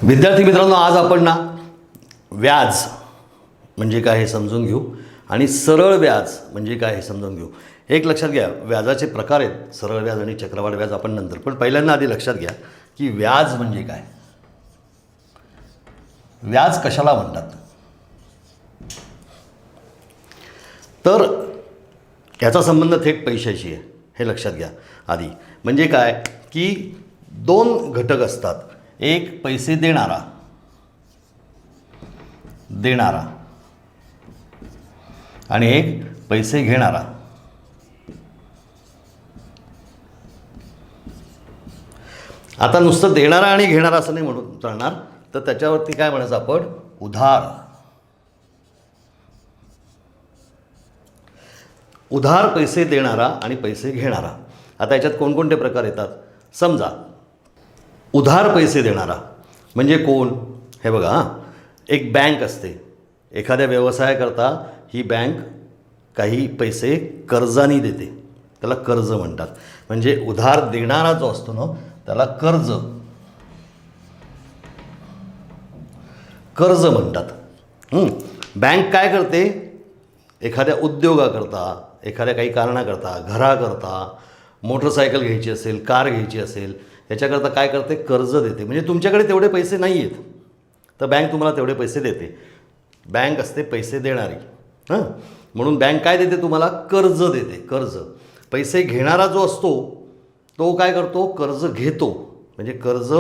विद्यार्थी मित्रांनो, आज आपण ना व्याज म्हणजे काय हे समजून घेऊ आणि सरळ व्याज म्हणजे काय हे समजून घेऊ. एक लक्षात घ्या, व्याजाचे प्रकार आहेत, सरळ व्याज आणि चक्रवाढ व्याज आपण नंतर. पण पहिल्यांदा आधी लक्षात घ्या की व्याज म्हणजे काय, व्याज कशाला म्हणतात. तर याचा संबंध थेट पैशाशी आहे, हे लक्षात घ्या आधी. म्हणजे काय की दोन घटक असतात, एक पैसे देणारा आणि एक पैसे घेणारा. आता नुसतं देणारा आणि घेणारा असं नाही म्हणून चालणार, तर त्याच्यावरती काय म्हणायचं आपण, उधार पैसे देणारा आणि पैसे घेणारा. आता याच्यात कोणकोणते प्रकार येतात समजा. उधार पैसे देणारा म्हणजे कोण, हे बघा हां, एक बँक असते, एखाद्या व्यवसायाकरता ही बँक काही पैसे कर्जानी देते, त्याला कर्ज म्हणतात. म्हणजे उधार देणारा जो असतो ना त्याला कर्ज म्हणतात. बँक काय करते, एखाद्या उद्योगाकरता, एखाद्या काही कारणाकरता, घराकरता, मोटरसायकल घ्यायची असेल, कार घ्यायची असेल, याच्याकरता काय करते, कर्ज देते. म्हणजे तुमच्याकडे तेवढे पैसे नाही आहेत तर बँक तुम्हाला तेवढे पैसे देते. बँक असते पैसे देणारी. म्हणून बँक काय देते, तुम्हाला कर्ज देते. कर्ज. पैसे घेणारा जो असतो तो काय करतो, कर्ज घेतो. म्हणजे कर्ज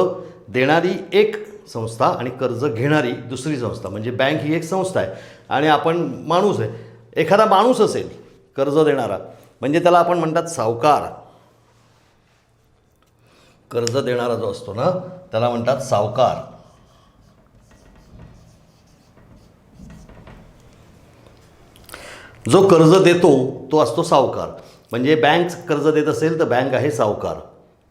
देणारी एक संस्था आणि कर्ज घेणारी दुसरी संस्था. म्हणजे बँक ही एक संस्था आहे आणि आपण माणूस आहे. एखादा माणूस असेल कर्ज देणारा, म्हणजे त्याला आपण म्हणतात सावकार. कर्ज देणारा जो असतो ना त्याला म्हणतात सावकार. जो कर्ज देतो तो असतो सावकार. म्हणजे बँक कर्ज देत असेल तर बँक आहे सावकार,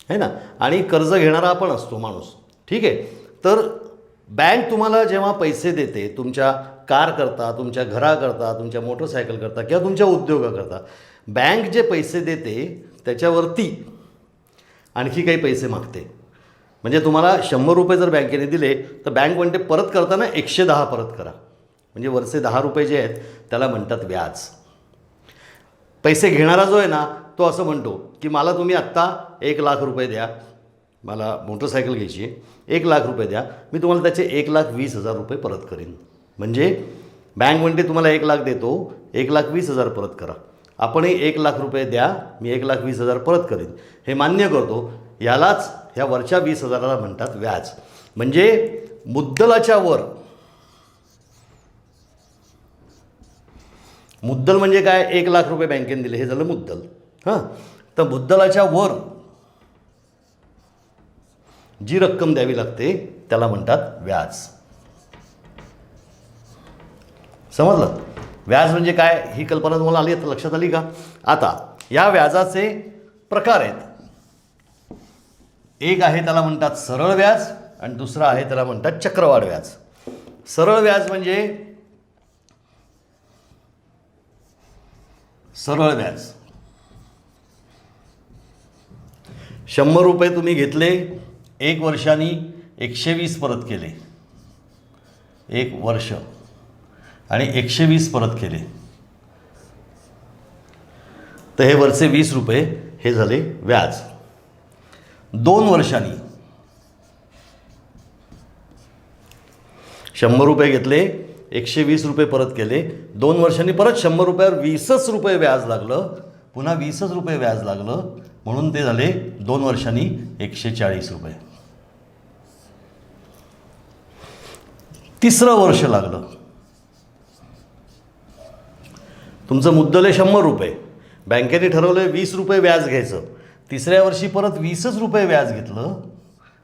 है ना. आणि कर्ज घेणारा आपण असतो माणूस. ठीक आहे. तर बँक तुम्हाला जेव्हा पैसे देते, तुमच्या कारकरता, तुमच्या घराकरता, तुमच्या मोटरसायकलकरता किंवा तुमच्या उद्योगाकरता, बँक जे पैसे देते त्याच्यावरती आणखी काही पैसे मागते. म्हणजे तुम्हाला 100 रुपये जर बँकेने दिले तर बँक म्हणते परत करताना 110 परत करा. म्हणजे वरचे 10 रुपये जे आहेत त्याला म्हणतात व्याज. पैसे घेणारा जो आहे ना तो असं म्हणतो की मला तुम्ही आत्ता 1,00,000 रुपये द्या, मला मोटरसायकल घ्यायची आहे, 1,00,000 रुपये द्या, मी तुम्हाला त्याचे 1,20,000 रुपये परत करीन. म्हणजे बँक म्हणते तुम्हाला 1,00,000 देतो, 1,20,000 परत करा. आपणही 1,00,000 रुपये द्या, मी 1,20,000 परत करीन. हे मान्य करतो. यालाच ह्या वरच्या 20,000ला म्हणतात व्याज. म्हणजे मुद्दलाच्या वर. मुद्दल म्हणजे काय, 1,00,000 रुपये बँकेने दिले, हे झालं मुद्दल. तर मुद्दलाच्या वर जी रक्कम द्यावी लागते त्याला म्हणतात व्याज. समजलं. व्याज म्हणजे काय ही कल्पना तुम्हाला आली, आता लक्षात आली का. आता या व्याजाचे प्रकार आहेत. एक आहे त्याला म्हणतात सरळ व्याज आणि दुसरा आहे त्याला म्हणतात चक्रवाढ व्याज. सरळ व्याज म्हणजे सरळ व्याज 100 रुपये तुम्ही घेतले, 1 वर्षांनी 120 परत केले, 1 वर्ष आणि 120 परत केले, तर हे वरचे 20 रुपये हे झाले व्याज. 2 वर्षांनी 100 रुपये घेतले, 120 रुपये परत केले, 2 वर्षांनी परत 100 रुपयावर 20 रुपये व्याज लागलं, पुन्हा 20 रुपये व्याज लागलं, म्हणून ते झाले 2 वर्षांनी 140 रुपये. तिसरं वर्ष लागलं, तुमचं मुद्दल आहे 100 रुपये, बँकेने ठरवलं 20 रुपये व्याज घ्यायचं, तिसऱ्या वर्षी परत 20 रुपये व्याज घेतलं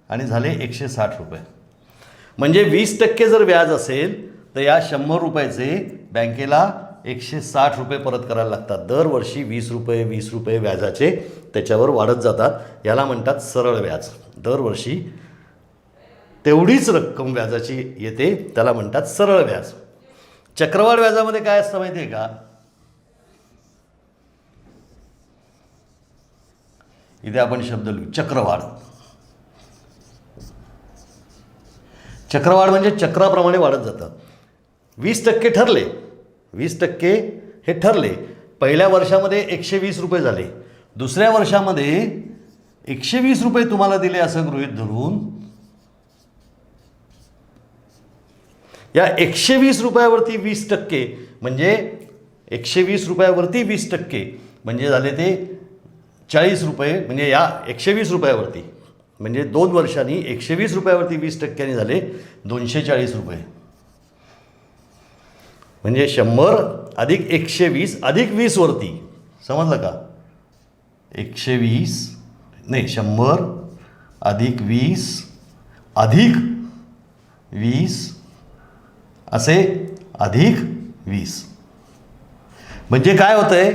आणि झाले 160 रुपये. म्हणजे 20% जर व्याज असेल तर या 100 रुपयाचे बँकेला 160 रुपये परत करायला लागतात. दरवर्षी 20 रुपये 20 रुपये व्याजाचे त्याच्यावर वाढत जातात. याला म्हणतात सरळ व्याज. दरवर्षी तेवढीच रक्कम व्याजाची येते, त्याला म्हणतात सरळ व्याज. चक्रवाढ व्याजामध्ये काय असतं माहिती आहे का, इथे आपण शब्द लिहू, चक्रवाढ. चक्रवाढ म्हणजे चक्राप्रमाणे वाढत जातं. 20% ठरले, 20% हे ठरले. पहिल्या वर्षामध्ये 120 रुपये झाले, दुसऱ्या वर्षामध्ये 120 रुपये तुम्हाला दिले असं गृहीत धरून या 120 रुपयावरती 20% म्हणजे 120 रुपयावरती 20% म्हणजे झाले ते 40 रुपये. म्हणजे या 120 रुपयावरती म्हणजे 2 वर्षांनी 120 रुपयावरती 20%नी झाले 240 रुपये. म्हणजे 100 अधिक 120 अधिक 20 वरती, समजलं का? 120 नाही, 100 अधिक 20 अधिक 20 असे अधिक 20. म्हणजे काय होतं आहे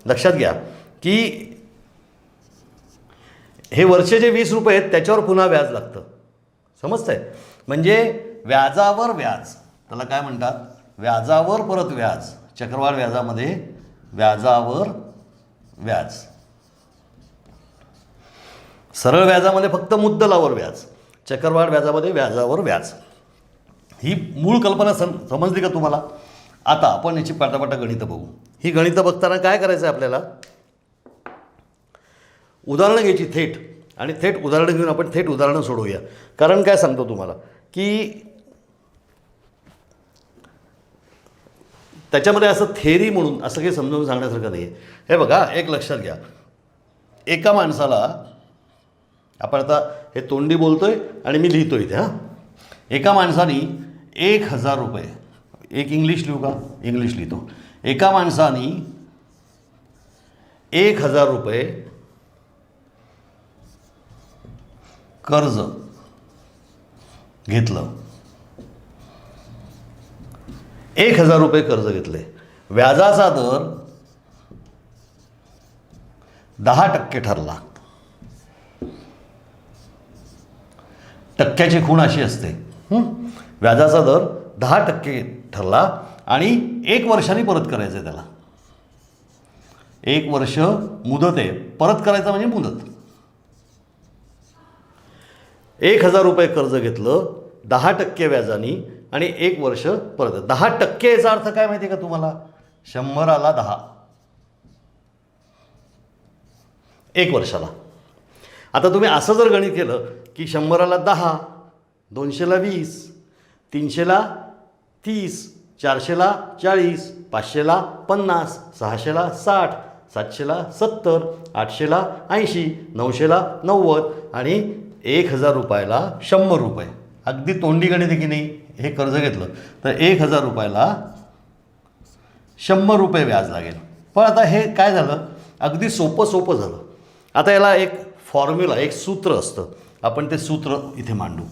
लक्षात घ्या की हे वरचे जे 20 रुपये आहेत त्याच्यावर पुन्हा व्याज लागतं. समजतंय? म्हणजे व्याजावर व्याज, त्याला काय म्हणतात? व्याजावर परत व्याज. चक्रवाढ व्याजामध्ये व्याजावर व्याज. सरळ व्याजामध्ये फक्त मुद्दलावर व्याज, चक्रवाढ व्याजामध्ये व्याजावर व्याज. ही मूळ कल्पना समजली का तुम्हाला? आता आपण याची पाटापाटा गणितं बघू. ही गणितं बघताना काय करायचं आहे आपल्याला? उदाहरणं घ्यायची थेट, आणि थेट उदाहरणं घेऊन आपण थेट उदाहरणं सोडवूया. कारण काय सांगतो तुम्हाला की त्याच्यामध्ये असं थेरी म्हणून असं काही समजावून सांगण्यासारखं नाही आहे. हे बघा, एक लक्षात घ्या, एका माणसाला, आपण आता हे तोंडी बोलतोय आणि मी लिहितो इथे, हां, एका माणसाने 1000 रुपये, एक इंग्लिश लिहू का? इंग्लिश लिहितो. एका माणसाने 1000 रुपये कर्ज घेतलं. 1000 रुपये कर्ज घेतले. व्याजाचा दर 10% ठरला. टक्क्याची खूण अशी असते, व्याजाचा दर 10% ठरला आणि 1 वर्षाने परत करायचं आहे त्याला. 1 वर्ष मुदत आहे, परत करायचं म्हणजे मुदत. 1000 रुपये कर्ज घेतलं 10% व्याजाने आणि 1 वर्ष परत. 10% याचा अर्थ काय माहिती आहे का तुम्हाला? 100ला 10, 1 वर्षाला. आता तुम्ही असं जर गणित केलं की 100ला 10, 200ला 20, 300ला 30, 400ला 40, 500ला 50, 600ला 60, 700ला 70, 800ला 80, 900ला 90 आणि 1000 रुपयाला 100 रुपये. अगदी तोंडी गणित आहे की नाही? हे कर्ज घेतलं तर 1000 रुपयाला 100 रुपये व्याज लागेल. पण आता हे काय झालं? अगदी सोपं झालं. आता याला एक फॉर्म्युला, एक सूत्र असतं. आपण ते सूत्र इथे मांडू.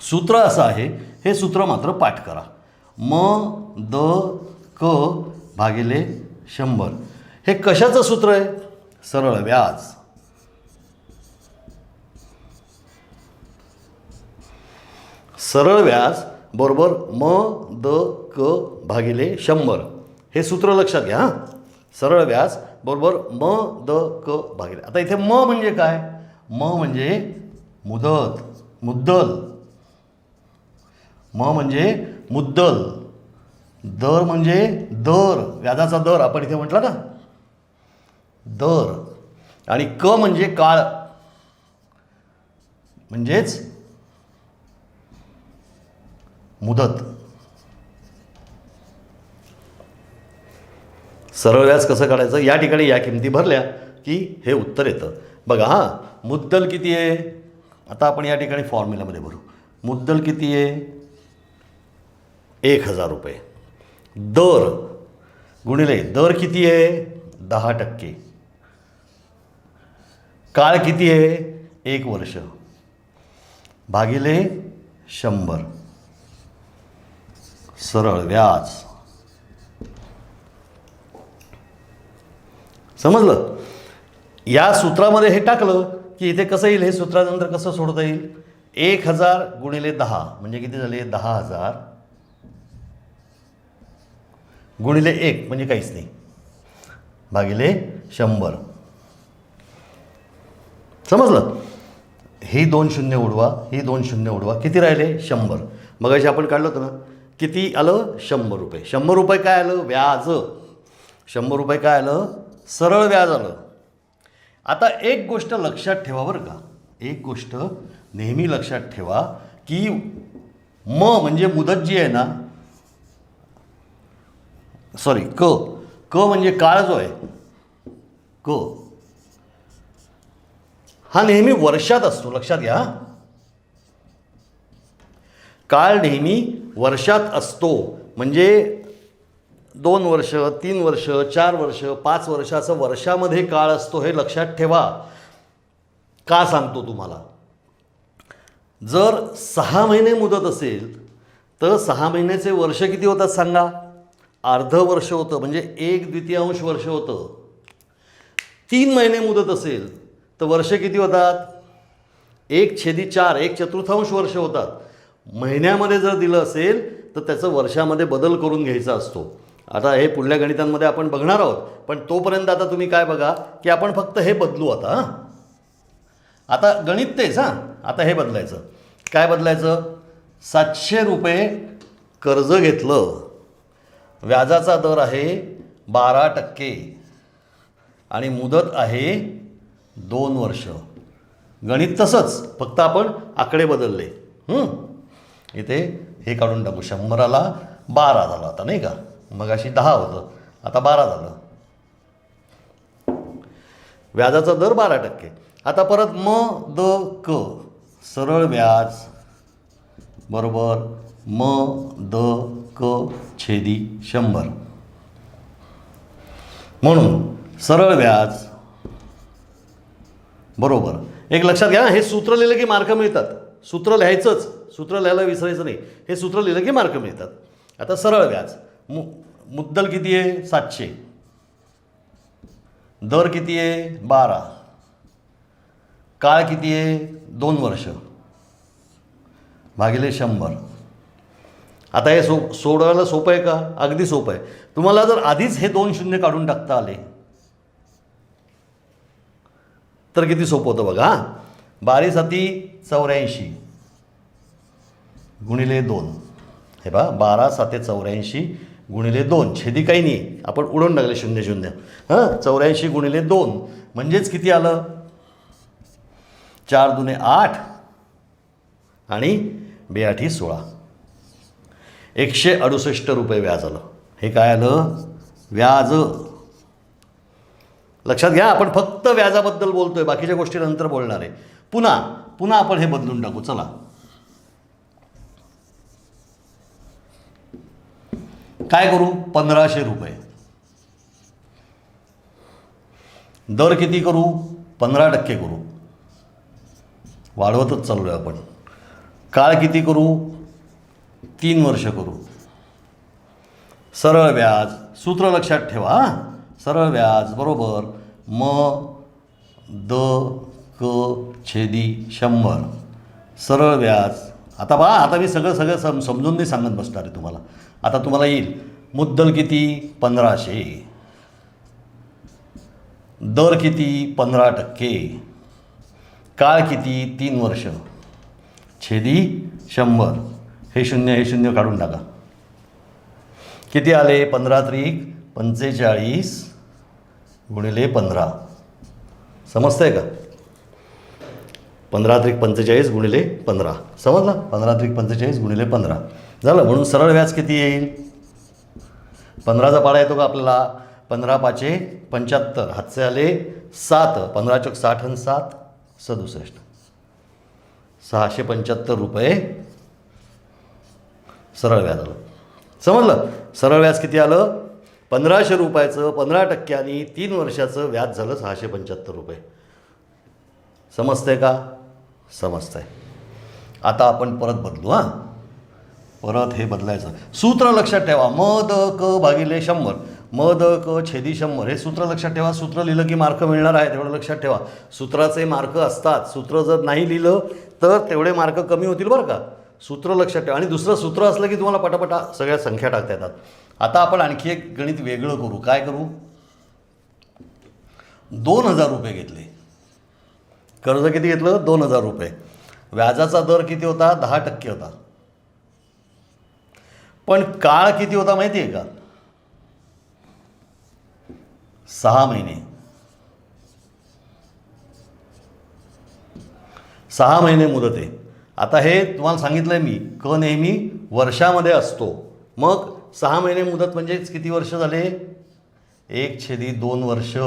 सूत्र असं आहे, हे सूत्र मात्र पाठ करा. म.द.क भागिले 100. हे कशाचं सूत्र आहे? सरळ व्याज. सरळ व्याज बरोबर म.द.क भागिले 100. हे सूत्र लक्षात घ्या. हां, सरळ व्याज बरोबर म.द.क भागिले. आता इथे म म्हणजे काय? म म्हणजे मुदत, मुद्दल. म म्हणजे मुद्दल. दर म्हणजे दर, व्याजाचा दर आपण इथे म्हटलं ना, दर. आणि क म्हणजे काळ, म्हणजेच मुदत. सरळ व्याज कसं काढायचं? या ठिकाणी या किमती भरल्या की हे उत्तर येतं. बघा, हां, मुद्दल किती आहे? आता आपण या ठिकाणी फॉर्म्युलामध्ये भरू. मुद्दल किती आहे? 1000 रुपये. दर गुणिले दर किती आहे? 10%. काळ किती आहे? 1 वर्ष भागिले 100. सरळ व्याज. समजलं? या सूत्रामध्ये हे टाकलं की इथे कसं येईल? हे सूत्रानंतर कसं सोडता येईल? 1000 गुणिले 10 म्हणजे किती झाले? 10,000 गुणिले 1 म्हणजे काहीच नाही, भागिले 100. समजलं? ही 2 शून्य उडवा, ही 2 शून्य उडवा, किती राहिले 100. मगाशी आपण काढलं होतं ना, किती आलं 100 रुपये. 100 रुपये काय आलं व्याज, 100 रुपये काय आलं सरळ व्याज आलं. आता एक गोष्ट लक्षात ठेवा बरं का, एक गोष्ट नेहमी लक्षात ठेवा की म्हणजे मुदत जी आहे ना, सॉरी क म्हणजे काळ जो आहे क हा नेहमी वर्षात असतो. लक्षात घ्या, काळ नेहमी वर्षात असतो. म्हणजे 2 वर्ष, 3 वर्ष, 4 वर्ष, 5 वर्ष असं वर्षामध्ये काळ असतो, हे लक्षात ठेवा. का सांगतो तुम्हाला, जर 6 महिने मुदत असेल तर 6 महिन्याचे वर्ष किती होतात सांगा, अर्ध वर्ष होतं, म्हणजे 1/2 वर्ष होतं. 3 महिने मुदत असेल तर वर्ष किती होतात, 1/4, 1/4 वर्ष होतात. महिन्यामध्ये जर दिलं असेल तर त्याचं वर्षामध्ये बदल करून घ्यायचा असतो. आता हे पुढल्या गणितांमध्ये आपण बघणार आहोत, पण तोपर्यंत आता तुम्ही काय बघा की आपण फक्त हे बदलू. आता गणित तेच आता हे बदलायचं. काय बदलायचं, 700 रुपये कर्ज घेतलं, व्याजाचा दर आहे 12% आणि मुदत आहे 2 वर्ष. गणित तसंच, फक्त आपण आकडे बदलले. इथे हे काढून टाकू, 100ला 12 झालं आता, नाही का, मगाशी 10 होतं, आता 12 झालं. व्याजाचा दर 12%. आता परत क सरळ व्याज बरोबर क छेदी 100. म्हणून सरळ व्याज बरोबर, एक लक्षात घ्या, हे सूत्र लिहिलं की मार्क मिळतात. सूत्र लिहायचंच, सूत्र लिहायला विसरायचं नाही. हे सूत्र लिहिलं की मार्क मिळतात. आता सरळ व्याज, मुद्दल किती आहे 700, दर किती आहे 12, काळ किती आहे 2 वर्ष भागिले 100. आता हे सोडवायला सोपं आहे का, अगदी सोपं आहे. तुम्हाला जर आधीच हे 2 शून्य काढून टाकता आले तर किती सोपं होतं बघा. 12 7 84 गुणिले 2, हे बघा 12 7 84 गुणिले 2, छेदी काही नाही, आपण उडवून टाकले 0 0. 84 गुणिले 2 म्हणजेच किती आलं, 4 दुने 8 आणि 2 8 16, 168 रुपये व्याज आलं. हे काय आलं, व्याज. लक्षात घ्या, आपण फक्त व्याजाबद्दल बोलतोय, बाकीच्या गोष्टी नंतर बोलणार आहे. पुन्हा आपण हे बदलून टाकू. चला, काय करू, 1500 रुपये. दर किती करू, 15% करू, वाढवतच चाललोय आपण. काळ किती करू, 3 वर्ष करू. सरळ व्याज, सूत्र लक्षात ठेवा, सरळ व्याज बरोबर क छेदी 100 सरळ व्याज. आता मी सगळं समजून नाही सांगत बसणार आहे तुम्हाला. आता तुम्हाला येईल, मुद्दल किती 1500, दर किती 15%, काळ किती 3 वर्ष, छेदी 100. हे शून्य काढून टाका. किती आले, 15 त्रिक 45 गुणिले 15. समजतंय का, 15 त्रिक 45 गुणिले 15, समजलं, 15 त्रिक 45 गुणिले 15 झालं. म्हणून सरळ व्याज किती येईल, 15चा पाडा येतो का आपल्याला, 15 5 75, हातचे आले 7, 15 चौक 60 आणि 7 67, 675 रुपये सरळ व्याज आलं. समजलं, सरळ व्याज किती आलं, 1500 रुपयाचं 15%, 3 वर्षाचं व्याज झालं 675 रुपये. समजतंय का, समजतंय. आता आपण परत बदलू. परत हे बदलायचं. सूत्र लक्षात ठेवा, क भागिले 100, क छेदी 100. हे सूत्र लक्षात ठेवा. सूत्र लिहिलं की मार्क मिळणार आहे, तेवढं लक्षात ठेवा. सूत्राचे मार्क असतात, सूत्र जर नाही लिहिलं तर तेवढे मार्क कमी होतील बरं का. सूत्र लक्षात ठेवा. आणि दुसरं सूत्र असलं की तुम्हाला पटापटा सगळ्या संख्या टाकता येतात. आता आपण आणखी एक गणित वेगळं करू. काय करू, 2000 रुपये घेतले, कर्ज किती घेतलं? 2,000 रुपये. व्याजाचा दर किती होता? 10% होता. पण काळ किती होता माहिती आहे का? 6 महिने. 6 महिने मुदत आहे. आता हे तुम्हाला सांगितलंय मी, क नेहमी वर्षामध्ये असतो. मग 6 महिने मुदत म्हणजे किती वर्ष झाले? 1/2 वर्ष.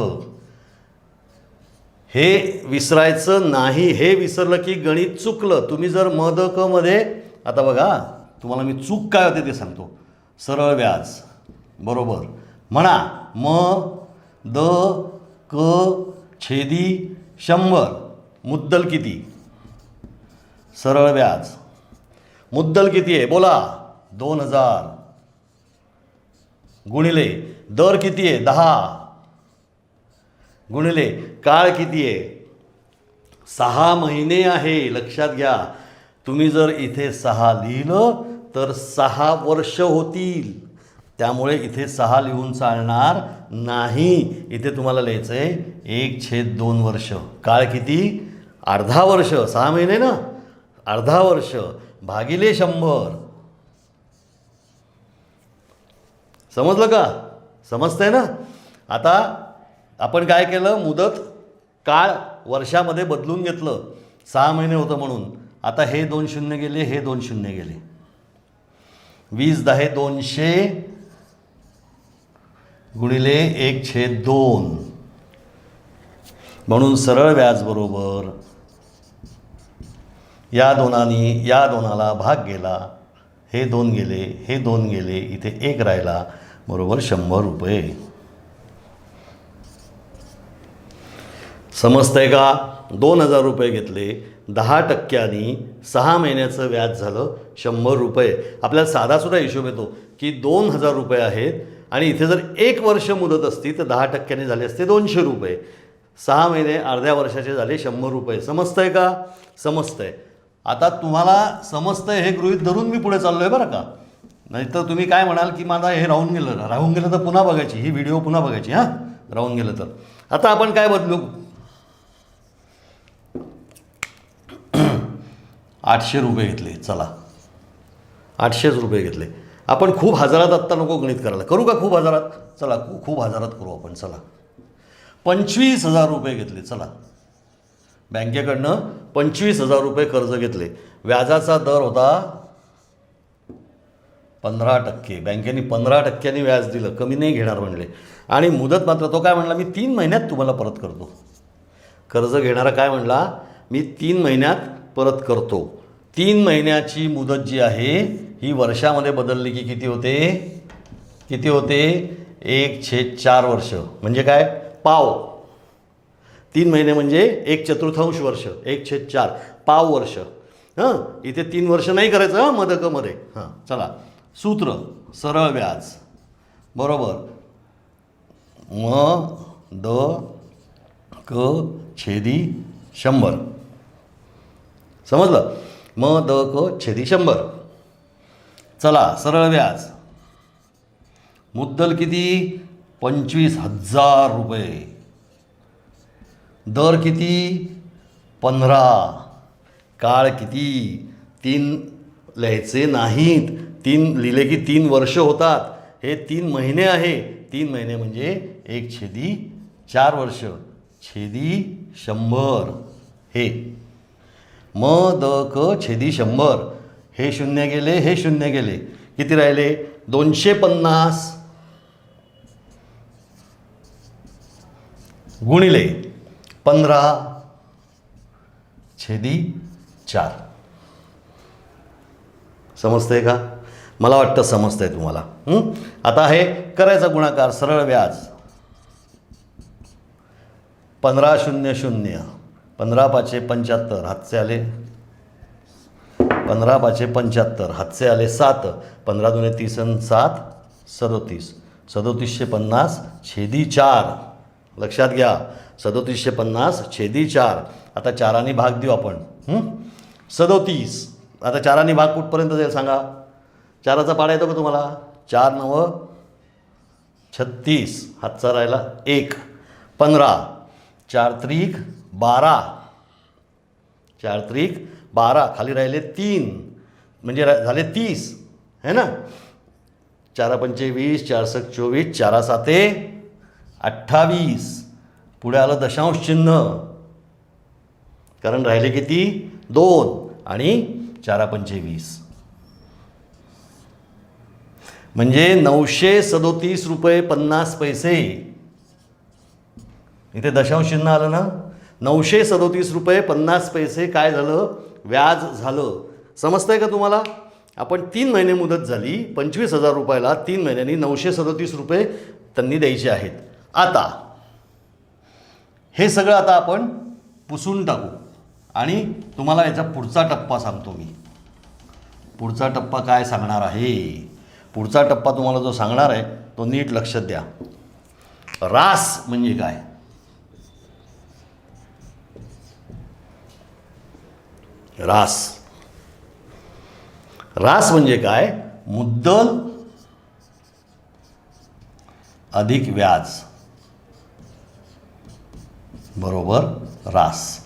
हे विसरायचं नाही. हे विसरलं की गणित चुकलं. तुम्ही जर मद क मध्ये, आता बघा तुम्हाला मी चूक काय होते ते सांगतो. सरळ व्याज बरोबर म्हणा, म द क छेदी 100. मुद्दल किती? सरळ व्याज मुद्दल किती आहे बोला? 2,000 गुणिले दर किती आहे? 10 गुणिले काळ किती आहे? 6 महिने आहे. लक्षात घ्या, तुम्ही जर इथे 6 लिहिलं तर 6 वर्ष होतील. त्यामुळे इथे 6 लिहून चालणार नाही. इथे तुम्हाला लिहायचं आहे 1/2 वर्ष. काळ किती? अर्धा वर्ष. 6 महिने ना, अर्धा वर्ष भागिले 100. समजलं का? समजतंय ना? आता आपण काय केलं? मुदत काळ वर्षामध्ये बदलून घेतलं. 6 महिने होतं म्हणून. आता हे 2 शून्य गेले, हे 2 शून्य गेले. 20 10 200 गुणिले 1/2. म्हणून सरळ व्याज बरोबर या दोनांनी या दोनाला भाग गेला. हे 2 गेले, हे 2 गेले, इथे 1 राहिला, बरोबर 100 रुपये. समजतंय का? 2,000 रुपये घेतले, 10%नी 6 महिन्याचं व्याज झालं 100 रुपये. आपल्याला साधासुद्धा हिशोब येतो की 2,000 रुपये आहेत आणि इथे जर 1 वर्ष मुदत असती तर 10%नी झाले असते 200 रुपये. 6 महिने अर्ध्या वर्षाचे झाले 100 रुपये. समजतंय का? समजतंय. आता तुम्हाला समजतंय हे गृहीत धरून मी पुढे चाललो आहे बरं का. नाहीतर तुम्ही काय म्हणाल की माझा हे राहून गेलं तर पुन्हा बघायची, ही व्हिडिओ पुन्हा बघायची. हां, राहून गेलं तर. आता आपण काय बदलू? 800 रुपये घेतले. चला 800 रुपये घेतले आपण. खूप हजारात आत्ता नको गणित करायला. करू का खूप हजारात? चला खूप हजारात करू आपण. चला 25,000 रुपये घेतले. चला बँकेकडनं 25,000 रुपये कर्ज घेतले. व्याजाचा दर होता 15%. बँकेने 15%नी व्याज दिलं. कमी नाही घेणार म्हणले. आणि मुदत मात्र तो काय म्हणला? मी 3 महिन्यात तुम्हाला परत करतो. कर्ज घेणारा काय म्हणला? मी 3 महिन्यात परत करतो. 3 महिन्याची मुदत जी आहे ही वर्षामध्ये बदलली की किती होते? किती होते? 1/4 वर्ष. म्हणजे काय? पाव. 3 महिने म्हणजे 1/4 वर्ष. 1/4 पाव वर्ष. हां, इथे 3 वर्ष नाही करायचं हां, मद क मध्ये. हां, चला सूत्र सरळ व्याज बरोबर म द क छेदी 100. समजलं? म द क छेदी 100. चला सरळ व्याज मुद्दल किती? 25,000 रुपये. दर किती? 15. काळ किती? 3 लिहायचे नाहीत. 3 लिहिले की 3 वर्ष होतात. हे 3 महिने आहे. 3 महिने म्हणजे 1/4 वर्ष. छेदी 100. हे म द क छेदी 100. हे शून्य गेले, हे शून्य गेले. किती राहिले? 250 गुणिले 15/4. समजतंय का? मला वाटतं समजतंय तुम्हाला. आता हे करायचा गुणाकार. सरळ व्याज 15/00. 15×5 = 75. हातचे आले 15×5 = 75. हातचे आले 7. 15×2 = 30 आणि 7 37. 3750 छेदी 4. लक्षात घ्या 3750 छेदी 4. आता 4 भाग देऊ आपण. 37. आता 4 भाग कुठपर्यंत जाईल सांगा? 4चा पाडा येतो का तुम्हाला? 4 9 36. हातचा राहिला 1. 15. 4 त्रिक 12. 4 त्रिक 12, खाली राहिले 3, म्हणजे झाले 30 है ना. 4 पंचे 20, 4 सक 24, 4 साते 28. पुढे आलं दशांश चिन्ह, कारण राहिले किती 2 आणि 4 पंचे 20, म्हणजे 937 रुपये 50 पैसे. इथे दशांश चिन्ह आलं ना. 937 रुपये 50 पैसे काय झालं, व्याज झालं. समजतंय का तुम्हाला. आपण 3 महिने मुदत झाली, 25,000 रुपयाला 3 महिन्यांनी 937 रुपये त्यांनी द्यायचे आहेत. आता हे सगळं आता आपण पुसून टाकू आणि तुम्हाला याचा पुढचा टप्पा सांगतो मी. पुढचा टप्पा काय सांगणार आहे, पुढचा टप्पा तुम्हाला जो सांगणार आहे तो नीट लक्षात द्या. रास म्हणजे काय. रास म्हणजे काय, मुद्दल अधिक व्याज बरोबर रास.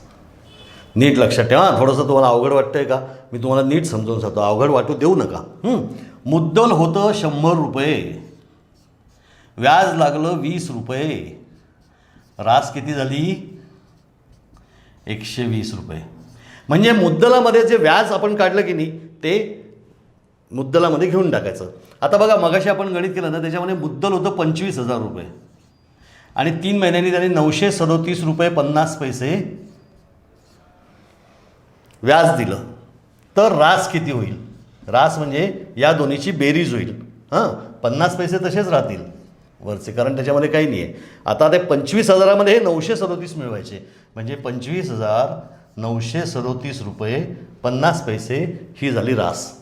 नीट लक्षात ठेवा. थोडंसं तुम्हाला अवघड वाटतंय का, मी तुम्हाला नीट समजावून सांगतो, अवघड वाटू देऊ नका. मुद्दल होतं 100 रुपये, व्याज लागलं 20 रुपये, रास किती झाली 120 रुपये. म्हणजे मुद्दलामध्ये जे व्याज आपण काढलं की नाही ते मुद्दलामध्ये घेऊन टाकायचं. आता बघा मगाशी आपण गणित केलं ना, त्याच्यामध्ये मुद्दल होतं 25,000 रुपये आणि 3 महिन्यांनी त्याने 937 रुपये 50 पैसे व्याज दिलं. तर रास किती होईल, रास म्हणजे या दोन्हीची बेरीज होईल. 50 पैसे तसेच राहतील वरचे, कारण त्याच्यामध्ये काही नाही आहे. आता ते 25,000मध्ये 937 मिळवायचे, म्हणजे 25,937 रुपये 50 पैसे ही झाली रास.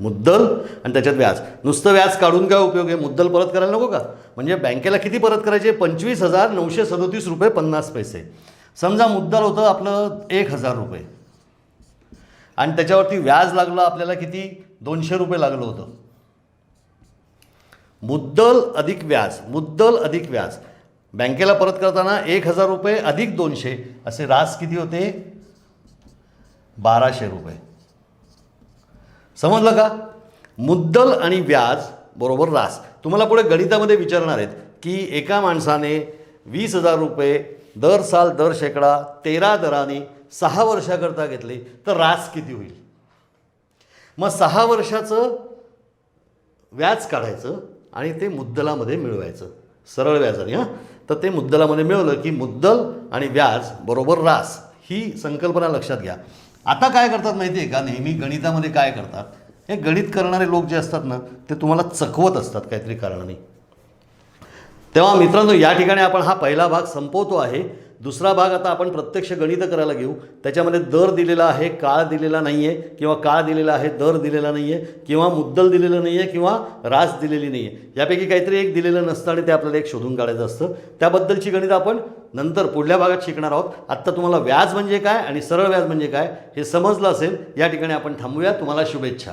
मुद्दल आणि त्याच्यात व्याज. नुसतं व्याज काढून काय उपयोग आहे, मुद्दल परत करायला नको का. म्हणजे बँकेला किती परत करायचे, 25,937 रुपये 50 पैसे. समजा मुद्दल होतं आपलं 1,000 रुपये आणि त्याच्यावरती व्याज लागलं आपल्याला किती 200 रुपये लागलं होतं. मुद्दल अधिक व्याज, मुद्दल अधिक व्याज. बँकेला परत करताना 1,000 रुपये अधिक 200 असे रास किती होते 1,200 रुपये. समजलं का. मुद्दल आणि व्याज बरोबर रास. तुम्हाला पुढे गणितामध्ये विचारणार आहेत की एका माणसाने 20,000 रुपये दर साल दर शेकडा 13 दराने 6 वर्षाकरता घेतले तर रास किती होईल. मग 6 वर्षाचं व्याज काढायचं आणि ते मुद्दलामध्ये मिळवायचं सरळ व्याजाने. तर ते मुद्दलामध्ये मिळवलं की मुद्दल आणि व्याज बरोबर रास, ही संकल्पना लक्षात घ्या. आता काय करतात माहिती आहे का, नेहमी गणितामध्ये काय करतात, हे गणित करणारे लोक जे असतात ना ते तुम्हाला चकवत असतात काहीतरी कारणाने. तेव्हा मित्रांनो या ठिकाणी आपण हा पहिला भाग संपवतो आहे. दुसरा भाग आता आपण प्रत्यक्ष गणित करायला घेऊ. त्याच्यामध्ये दर दिलेला आहे, काळ दिलेला नाही आहे, किंवा काळ दिलेला आहे दर दिलेला नाही आहे, किंवा मुद्दल दिलेलं नाही आहे, किंवा रास दिलेली नाही आहे. यापैकी काहीतरी एक दिलेलं नसतं आणि ते आपल्याला एक शोधून काढायचं असतं. त्याबद्दलची गणित आपण नंतर पुढल्या भागात शिकणार आहोत. आत्ता तुम्हाला व्याज म्हणजे काय आणि सरळ व्याज म्हणजे काय हे समजलं असेल. या ठिकाणी आपण थांबूया. तुम्हाला शुभेच्छा.